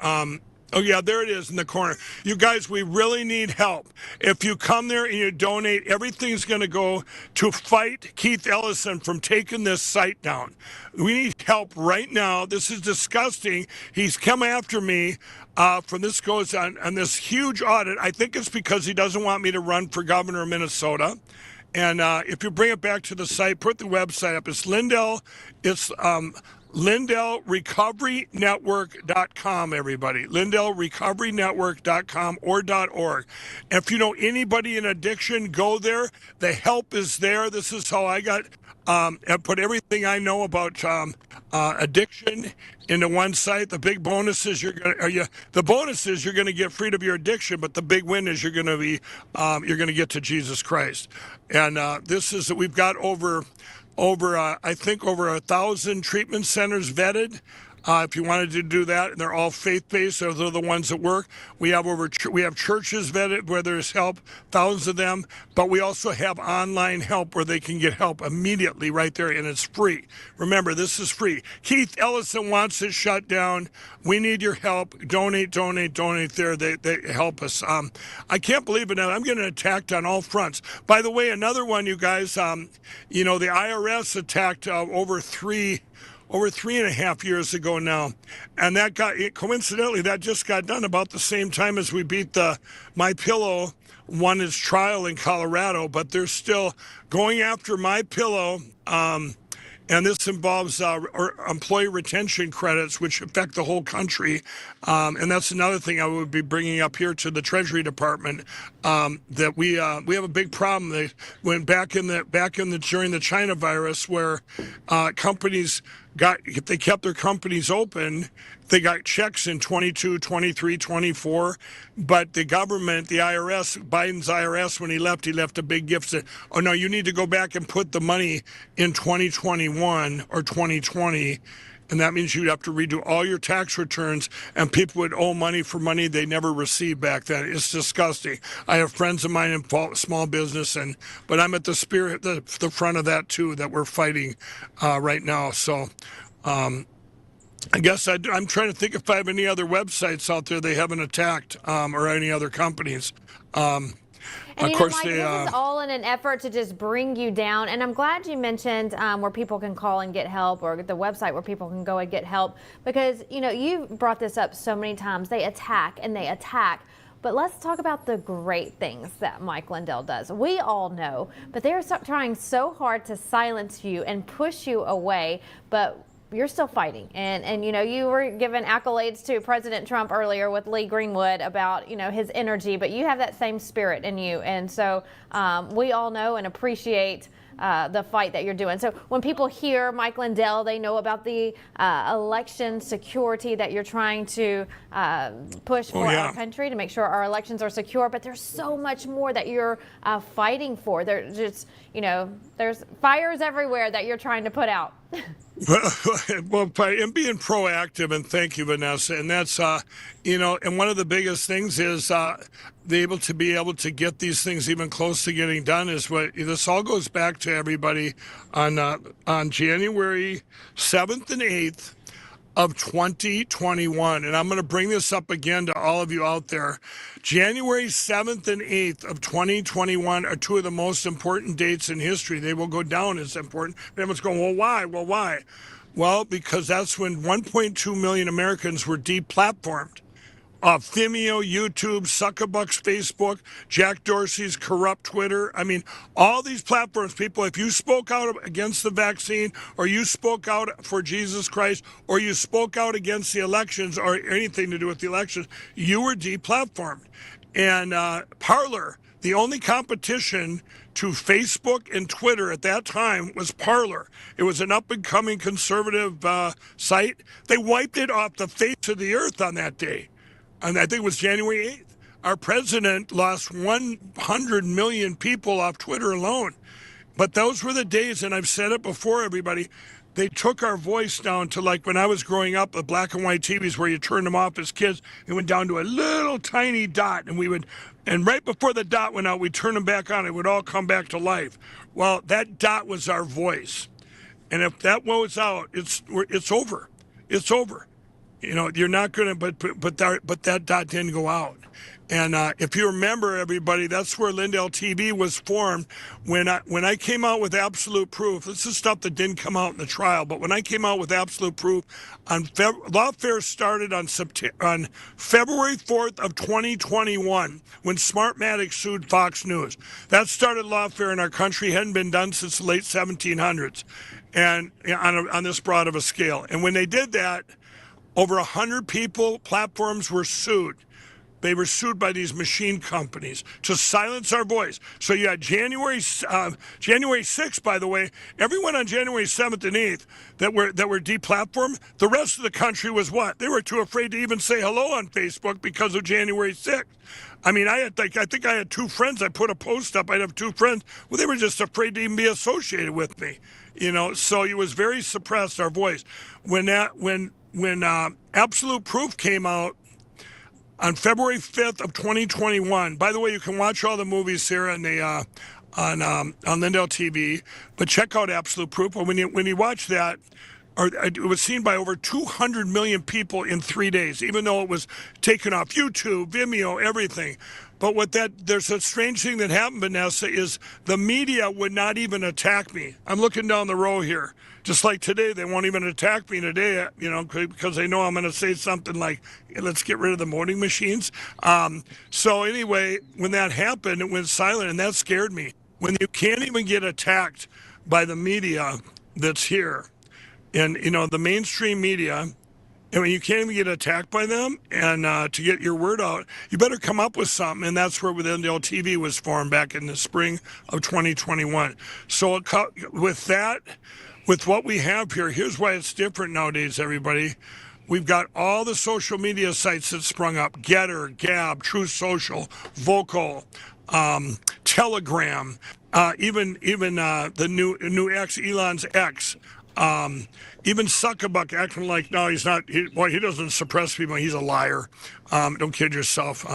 Oh, yeah, there it is in the corner. You guys, we really need help. If you come there and you donate, everything's going to go to fight Keith Ellison from taking this site down. We need help right now. This is disgusting. He's come after me from this goes on this huge audit. I think it's because he doesn't want me to run for governor of Minnesota. And if you bring it back to the site, put the website up. It's Lindell. It's LindellRecoveryNetwork.com, everybody. LindellRecoveryNetwork.com or .org. If you know anybody in addiction, go there. The help is there. This is how I got and put everything I know about addiction into one site. The big bonus is you're going to get freed of your addiction, but the big win is you're going to get to Jesus Christ. And we've got over I think over 1,000 treatment centers vetted. If you wanted to do that, and they're all faith-based, those are the ones that work. We have churches vetted where there's help, thousands of them, but we also have online help where they can get help immediately right there, and it's free. Remember, this is free. Keith Ellison wants it shut down. We need your help. Donate there. They help us. I can't believe it now. I'm getting attacked on all fronts. By the way, another one, you guys, the IRS attacked over 3.5 years ago now. And coincidentally, that just got done about the same time as we beat My Pillow won its trial in Colorado, but they're still going after My Pillow. And this involves employee retention credits, which affect the whole country. And that's another thing I would be bringing up here to the Treasury Department, that we have a big problem. They went during the China virus, where companies if they kept their companies open, they got checks in 22, 23, 24. But the government, the IRS, Biden's IRS, when he left a big gift. Said, oh, no, you need to go back and put the money in 2021 or 2020. And that means you'd have to redo all your tax returns, and people would owe money for money they never received back then. It's disgusting. I have friends of mine in small business, but I'm at the front of that too, that we're fighting right now. So I guess I'm trying to think if I have any other websites out there they haven't attacked, or any other companies. And Of you know, course, Mike, they. this is all in an effort to just bring you down. And I'm glad you mentioned where people can call and get help, or the website where people can go and get help, because, you know, you brought this up so many times. They attack and they attack. But let's talk about the great things that Mike Lindell does. We all know, but they're trying so hard to silence you and push you away. But you're still fighting. And you know, you were giving accolades to President Trump earlier with Lee Greenwood about, you know, his energy, but you have that same spirit in you. And so we all know and appreciate the fight that you're doing. So when people hear Mike Lindell, they know about the election security that you're trying to push for our country to make sure our elections are secure. But there's so much more that you're fighting for. There's just, you know, there's fires everywhere that you're trying to put out. Well, and being proactive, and thank you, Vanessa. And that's, you know, and one of the biggest things is be able to get these things even close to getting done is what this all goes back to everybody on January 7th and 8th of 2021. And I'm going to bring this up again to all of you out there. January 7th and 8th of 2021 are two of the most important dates in history. They will go down as important. Everyone's going, well, why? Well, why? Well, because that's when 1.2 million Americans were deplatformed. Vimeo, YouTube, Zuckerberg's Facebook, Jack Dorsey's corrupt Twitter. I mean, all these platforms, people, if you spoke out against the vaccine, or you spoke out for Jesus Christ, or you spoke out against the elections or anything to do with the elections, you were deplatformed. And Parler, the only competition to Facebook and Twitter at that time was Parler. It was an up-and-coming conservative site. They wiped it off the face of the earth on that day. And I think it was January 8th. Our president lost 100 million people off Twitter alone. But those were the days, and I've said it before, everybody, they took our voice down to, like when I was growing up, the black and white TVs where you turned them off as kids, it went down to a little tiny dot, and right before the dot went out, we'd turn them back on, it would all come back to life. Well, that dot was our voice. And if that goes out, it's over. It's over. You know, you're not going to, but that dot didn't go out. And if you remember, everybody, that's where Lindell TV was formed. When I came out with Absolute Proof, this is stuff that didn't come out in the trial, but when I came out with Absolute Proof, lawfare started on February 4th of 2021 when Smartmatic sued Fox News. That started lawfare in our country. Hadn't been done since the late 1700s, and on this broad of a scale. And when they did that, over 100 platforms were sued. They were sued by these machine companies to silence our voice. So you had January 6th, by the way, everyone on January 7th and 8th that were deplatformed, the rest of the country was what? They were too afraid to even say hello on Facebook because of January 6th. I mean, I think I had two friends. I put a post up. I'd have two friends. Well, they were just afraid to even be associated with me. You know, so it was very suppressed, our voice. When Absolute Proof came out on February 5th of 2021. By the way, you can watch all the movies here on Lindell TV, but check out Absolute Proof. When you watch that, it was seen by over 200 million people in 3 days, even though it was taken off YouTube, Vimeo, everything. But there's a strange thing that happened, Vanessa, is the media would not even attack me. I'm looking down the row here. Just like today, they won't even attack me today, you know, because they know I'm going to say something like, hey, let's get rid of the voting machines. So anyway, when that happened, it went silent, and that scared me. When you can't even get attacked by the media that's here, and, you know, the mainstream media, and when you can't even get attacked by them, and to get your word out, you better come up with something. And that's where Lindell TV was formed back in the spring of 2021. So with that, with what we have here, here's why it's different nowadays, everybody. We've got all the social media sites that sprung up: Getter, Gab, Truth Social, Vocal, Telegram, even the new X, Elon's X. Even Zuckerberg acting like, no, he's not. He doesn't suppress people. He's a liar. Don't kid yourself.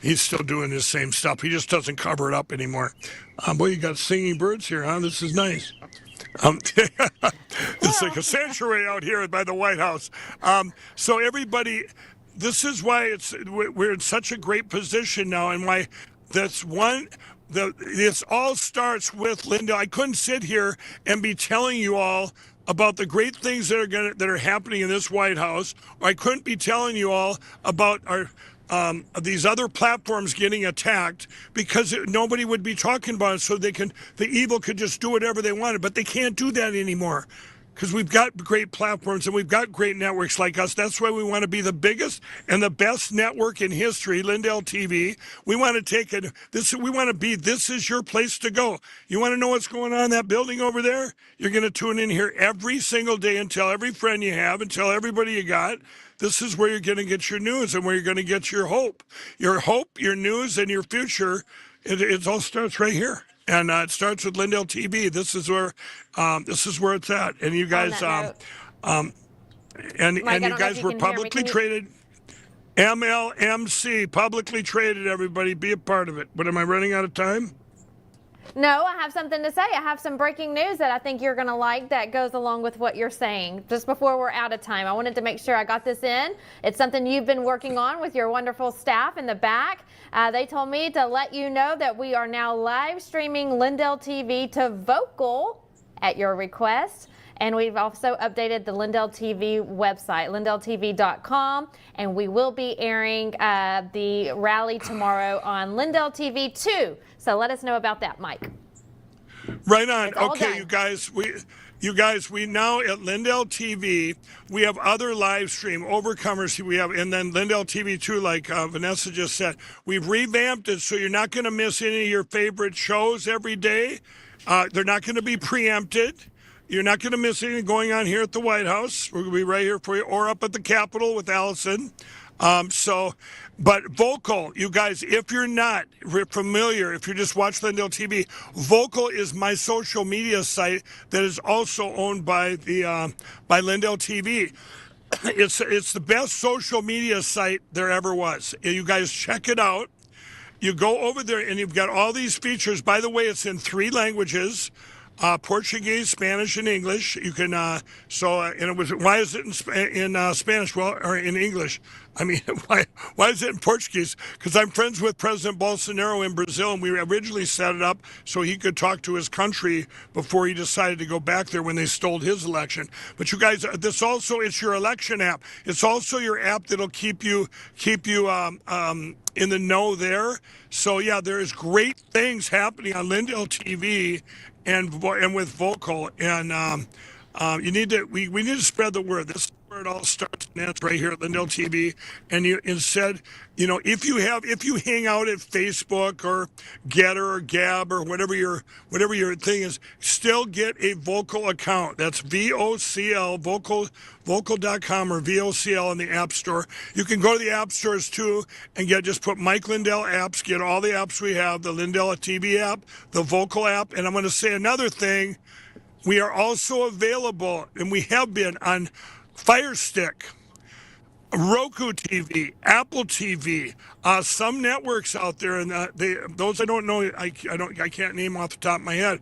He's still doing his same stuff. He just doesn't cover it up anymore. Boy, you got singing birds here, huh? This is nice. It's like a sanctuary out here by the White House. So everybody, this is why we're in such a great position now, and why that's one. This all starts with Lindell. I couldn't sit here and be telling you all about the great things that are happening in this White House, or I couldn't be telling you all about our these other platforms getting attacked, because nobody would be talking about it. So the evil could just do whatever they wanted, but they can't do that anymore. Because we've got great platforms and we've got great networks like us. That's why we want to be the biggest and the best network in history, Lindell TV. We want to take it. We want to be. This is your place to go. You want to know what's going on in that building over there? You're going to tune in here every single day and tell every friend you have and tell everybody you got. This is where you're going to get your news and where you're going to get your hope, your news, and your future. It all starts right here. And it starts with Lindell TV. This is where it's at. And you guys, and you guys were publicly traded. MLMC, publicly traded. Everybody, be a part of it. But am I running out of time? No, I have something to say. I have some breaking news that I think you're going to like that goes along with what you're saying. Just before we're out of time, I wanted to make sure I got this in. It's something you've been working on with your wonderful staff in the back. They told me to let you know that we are now live streaming Lindell TV to Vocal at your request. And we've also updated the Lindell TV website, lindelltv.com, and we will be airing the rally tomorrow on Lindell TV 2. So let us know about that, Mike. Right on. Okay, you guys, we now at Lindell TV, we have other live stream Overcomers. We have, and then Lindell TV 2, like Vanessa just said, we've revamped it so you're not going to miss any of your favorite shows every day. They're not going to be preempted. You're not going to miss anything going on here at the White House. We're going to be right here for you, or up at the Capitol with Allison. But Vocal, you guys, if you're not familiar, if you just watch Lindell TV, Vocal is my social media site that is also owned by by Lindell TV. It's the best social media site there ever was. You guys check it out. You go over there and you've got all these features. By the way, it's in 3 languages. Portuguese, Spanish, and English. You can and it was, why is it in Spanish? Well, or in English? I mean, why is it in Portuguese? Because I'm friends with President Bolsonaro in Brazil, and we originally set it up so he could talk to his country before he decided to go back there when they stole his election. But you guys, it's your election app. It's also your app that'll keep you in the know there. So yeah, there's great things happening on Lindell TV. And with Vocal, and we need to spread the word. This is where it all starts and ends, right here at Lindell TV. And if you hang out at Facebook or Getter or Gab or whatever your thing is, still get a Vocal account. That's VOCL, vocal.com or VOCL in the App Store. You can go to the App Stores too and just put Mike Lindell apps, get all the apps we have, the Lindell TV app, the Vocal app. And I'm going to say another thing. We are also available, and we have been, on Fire Stick, Roku TV, Apple TV, some networks out there, and those I don't know, I can't name off the top of my head.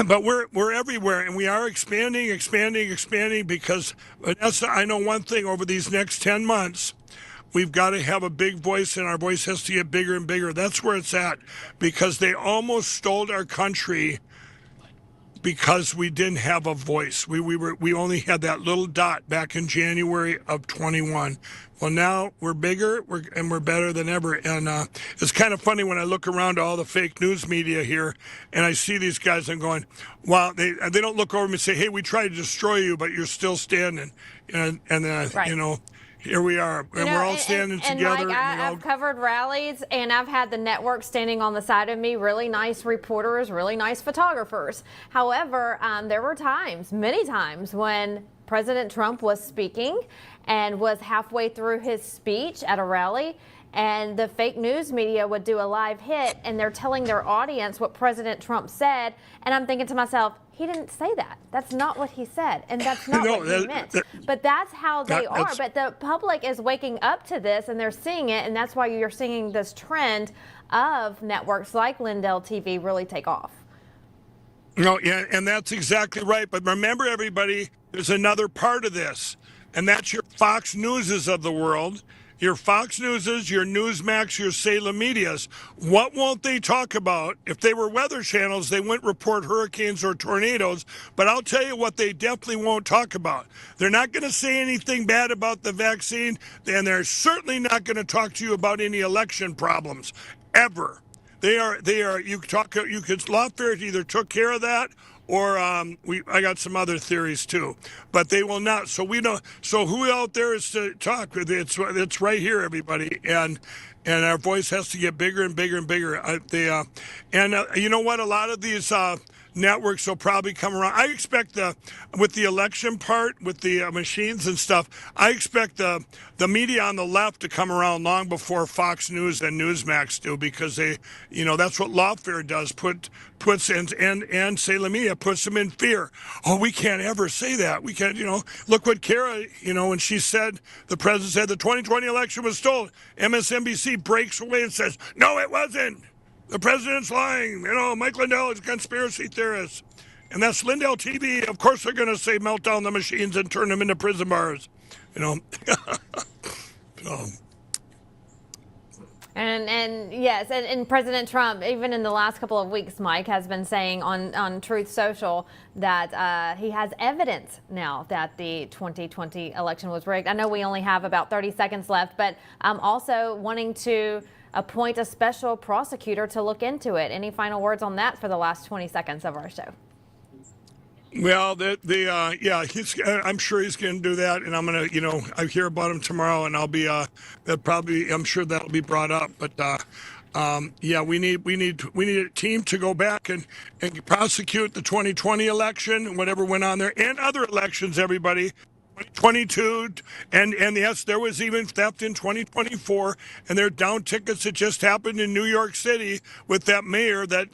But we're everywhere, and we are expanding, because, Vanessa, I know one thing, over these next 10 months, we've got to have a big voice, and our voice has to get bigger and bigger. That's where it's at, because they almost stole our country because we didn't have a voice. We only had that little dot back in January of 21. Well, now we're bigger, we're better than ever. And it's kind of funny when I look around all the fake news media here, and I see these guys, I'm going, wow, they don't look over me and say, hey, we tried to destroy you, but you're still standing. And then, right. Here we are, and we're all standing together. Mike, I've covered rallies, and I've had the network standing on the side of me, really nice reporters, really nice photographers. However, there were many times, when President Trump was speaking and was halfway through his speech at a rally, and the fake news media would do a live hit, and they're telling their audience what President Trump said, and I'm thinking to myself, he didn't say that. That's not what he said, and that's not what he meant. But that's how they are. But the public is waking up to this, and they're seeing it, and that's why you're seeing this trend of networks like Lindell TV really take off. No, yeah, and that's exactly right. But remember, everybody, there's another part of this, and that's your Fox Newses of the world, your Fox Newses, your Newsmax, your Salem Medias. What won't they talk about? If they were weather channels, they wouldn't report hurricanes or tornadoes. But I'll tell you what they definitely won't talk about. They're not going to say anything bad about the vaccine, and they're certainly not going to talk to you about any election problems, ever. They are. You could, lawfare either took care of that, or I got some other theories too, but they will not. So we don't. So who out there is to talk? It's right here, everybody, and our voice has to get bigger and bigger and bigger. You know what? A lot of these networks will probably come around. I expect with the election part, with the machines and stuff, I expect the media on the left to come around long before Fox News and Newsmax do, because they, that's what lawfare does. Puts and Salem Media puts them in fear. Oh, we can't ever say that. We can't, look what Kara, when she said, the president said the 2020 election was stolen. MSNBC breaks away and says, no, it wasn't. The president's lying. Mike Lindell is a conspiracy theorist. And that's Lindell TV. Of course they're going to say melt down the machines and turn them into prison bars. And yes, and President Trump, even in the last couple of weeks, Mike has been saying on Truth Social that he has evidence now that the 2020 election was rigged. I know we only have about 30 seconds left, but also wanting to appoint a special prosecutor to look into it. Any final words on that for the last 20 seconds of our show? Well, I'm sure he's going to do that, and I'm going to, I hear about him tomorrow, and I'll be, I'm sure that'll be brought up. But we need a team to go back and prosecute the 2020 election and whatever went on there, and other elections, everybody. 2022, and yes, there was even theft in 2024, and there are down tickets that just happened in New York City with that mayor that,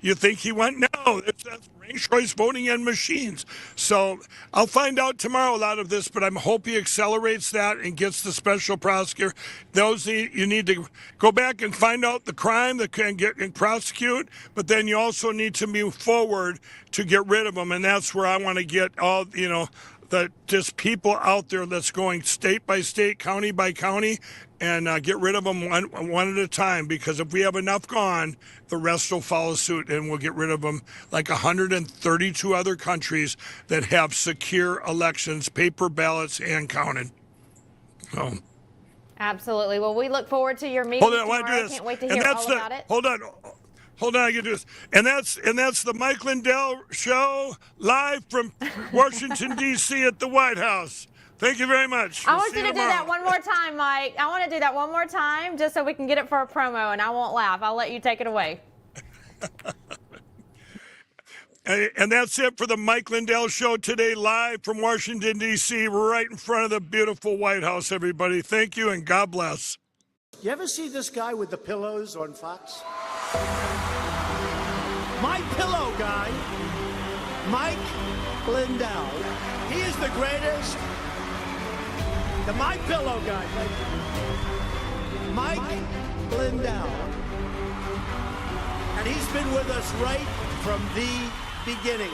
you think he went, no, that's ranked choice voting and machines. So I'll find out tomorrow a lot of this, but I'm hoping he accelerates that and gets the special prosecutor. You need to go back and find out the crime that can get and prosecute, but then you also need to move forward to get rid of them, and that's where I want to get all, that just people out there that's going state by state, county by county, and get rid of them one at a time, because if we have enough gone, the rest will follow suit, and we'll get rid of them like 132 other countries that have secure elections, paper ballots, and counted. So. Absolutely. Well, we look forward to your meeting tomorrow. I can't wait to hear all about it. Hold on, I can do this. And that's the Mike Lindell Show, live from Washington, D.C. at the White House. Thank you very much. I want you to do that one more time, Mike. I want to do that one more time just so we can get it for a promo, and I won't laugh. I'll let you take it away. And that's it for the Mike Lindell Show today, live from Washington, D.C., right in front of the beautiful White House, everybody. Thank you, and God bless. You ever see this guy with the pillows on Fox? My pillow guy, Mike Lindell. He is the greatest. The My Pillow guy, Mike Lindell. And he's been with us right from the beginning.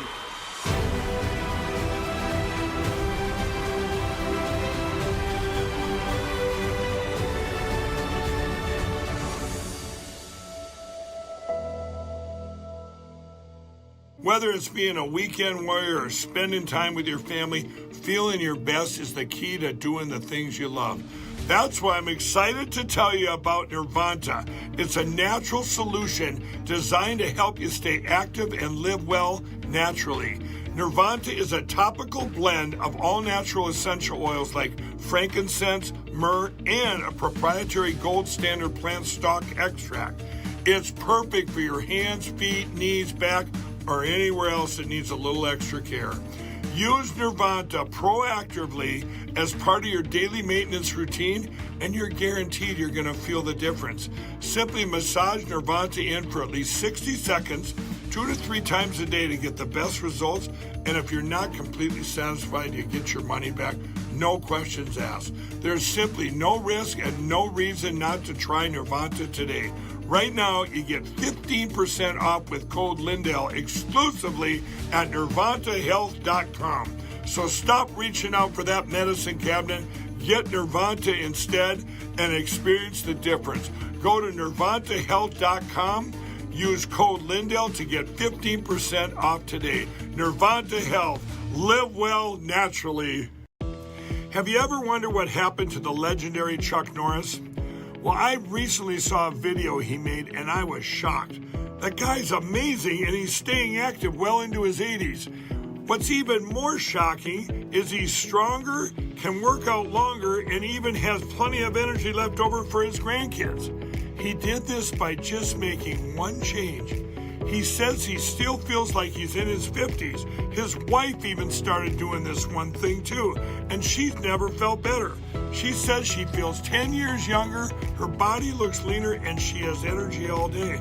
Whether it's being a weekend warrior or spending time with your family, feeling your best is the key to doing the things you love. That's why I'm excited to tell you about Nirvanta. It's a natural solution designed to help you stay active and live well naturally. Nirvanta is a topical blend of all natural essential oils like frankincense, myrrh, and a proprietary gold standard plant stock extract. It's perfect for your hands, feet, knees, back, or anywhere else that needs a little extra care. Use Nirvanta proactively as part of your daily maintenance routine, and you're guaranteed you're going to feel the difference. Simply massage Nirvanta in for at least 60 seconds, 2 to 3 times a day to get the best results. And if you're not completely satisfied, you get your money back. No questions asked. There's simply no risk and no reason not to try Nirvanta today. Right now, you get 15% off with code Lindell exclusively at NirvantaHealth.com. So stop reaching out for that medicine cabinet. Get Nirvanta instead and experience the difference. Go to NirvantaHealth.com. Use code Lindell to get 15% off today. Nirvanta Health. Live well naturally. Have you ever wondered what happened to the legendary Chuck Norris? Well, I recently saw a video he made and I was shocked. That guy's amazing and he's staying active well into his 80s. What's even more shocking is he's stronger, can work out longer, and even has plenty of energy left over for his grandkids. He did this by just making one change. He says he still feels like he's in his 50s. His wife even started doing this one thing too, and she's never felt better. She says she feels 10 years younger, her body looks leaner, and she has energy all day.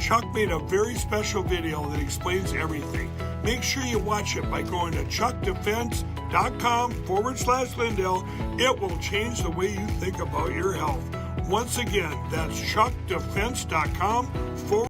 Chuck made a very special video that explains everything. Make sure you watch it by going to chuckdefense.com/Lindell. It will change the way you think about your health. Once again, that's chuckdefense.com/